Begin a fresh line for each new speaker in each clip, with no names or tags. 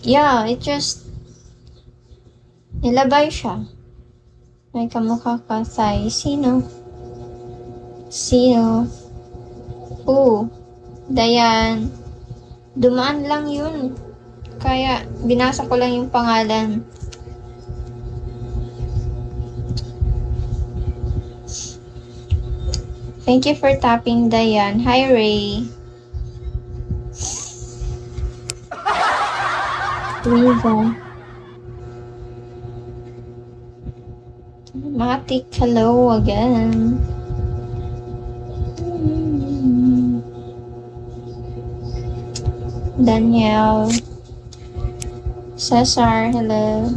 Yeah, it just nilabay siya. May kamukha ka, Sai. Sino? Sino? Dayan. Dumaan lang yun. Kaya, binasa ko lang yung pangalan. Thank you for tapping, Dayan. Hi, Ray. Riza. Matik, hello again. Daniel. Cesar, hello.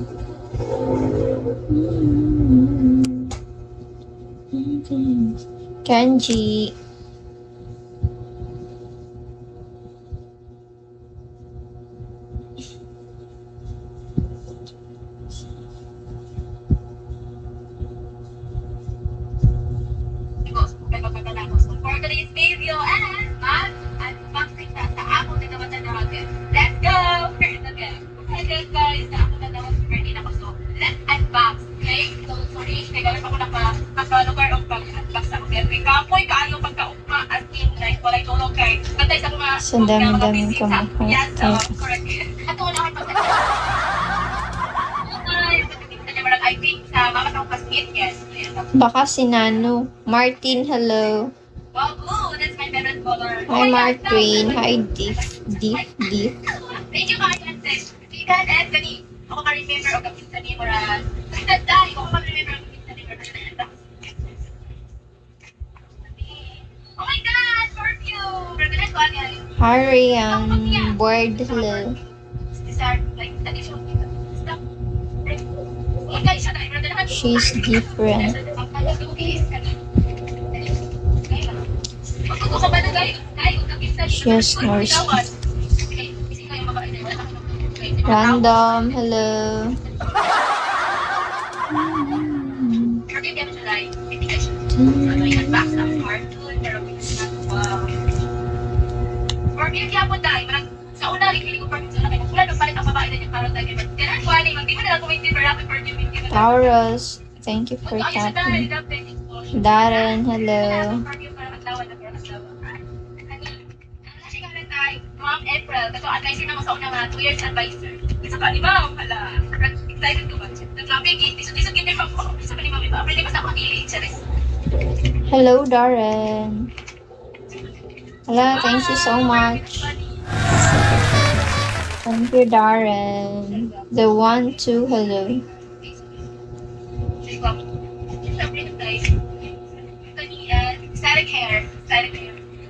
Kenji.
For today's video and unboxing na sa ako na naman na natin. Let's go! First again. Okay guys, sa ako na naman ready na ko. So, let's unbox. Okay? So, sorry. Kaya gawin ako naka-lugar ang pag-unbox sa hotel. Kaya kapoy kaayo pagka-ukma as in like walay tulog kay. Katay sa mga
So, dami-daming
bisita.
kamukha.
Yes, correct. Ato na ako pag I think sa mama sa kasmit, yes.
Baka si Nano. Martin, hello.
Wow, blue. That's my favorite color.
Hi, Martin. Hi, Diff.
Thank you, Martin. Vegan and Gani. Ako ka-remember o kapinsa ni Moran. Dahil ako ka-remember o kapinsa ni Moran. Oh my God! Perfume! Regular ko agad.
Hi, Ryan. Board, hello.
These are like traditional. Stop.
She's different. She has nurse. Random, hello.
Sa una, hindi ko perfume sa akin. Wala nung palit ang babae na yung parang tayo. Kaya ko ani, hindi mo na ako may rapid perfume.
Taurus, thank you for tapping. Darren, hello.
Ma'am April, kato advisor naman sa una nga, 2 years advisor. Isa ka ni Ma'am, hala, excited ko ba? Nagkapigit, isog-isog yun din ako. Isa ka ni Ma'am, April, di ba sa ako kilig, charis.
Hello, Darren. Hello, thank you so much. Thank you, Darren. The 1, 2, hello.
Static hair.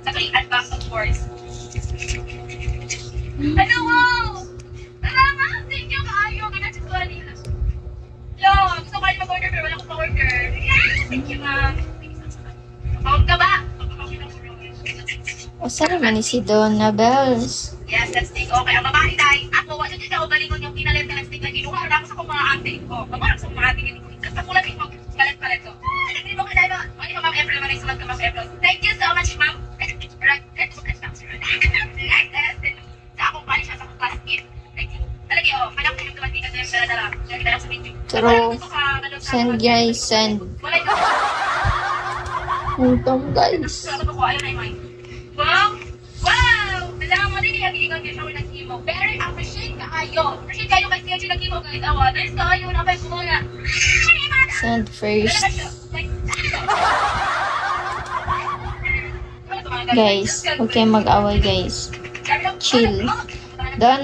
Sa tuwing advance, of course. Ano, wow! Salamat! Thank you, kaayo. Ganyan si Suwali. Yo, gusto ko kayo mag-order pero wala ko pa-order. Thank you, ma'am. Pagod ka ba?
Asa naman ni si Donna Bells?
Yes, let's take. Okay, ang babae dahil ako, wala siya ako galingon yung pinalit na let's take. Ginuha na ako sa kong mga ate ko. Kamara sa mga ate ko. Kapulat yung kalit-palit ko. Hindi mo ka dahil ba? Ano ka, Ma'am April? Maray sulat ka, Ma'am April. Thank you so much, Ma'am. Let's look at that. Sa akong pali siya sa akong classmate. Talaga yun, manak ko yung tumating kasi yung dala-dala. Dala sa video.
True. Send guys, send.
Wala ito.
Utong guys.
Wow! Wow! Alam mo din yung iigang yung shower ng chemo. Very appreciate kayo. Appreciate kayo kasi yung ng chemo guys. Awa, there's kayo na kayo kumuna.
Send first. Guys, huwag kayong mag-away guys. Chill. Done.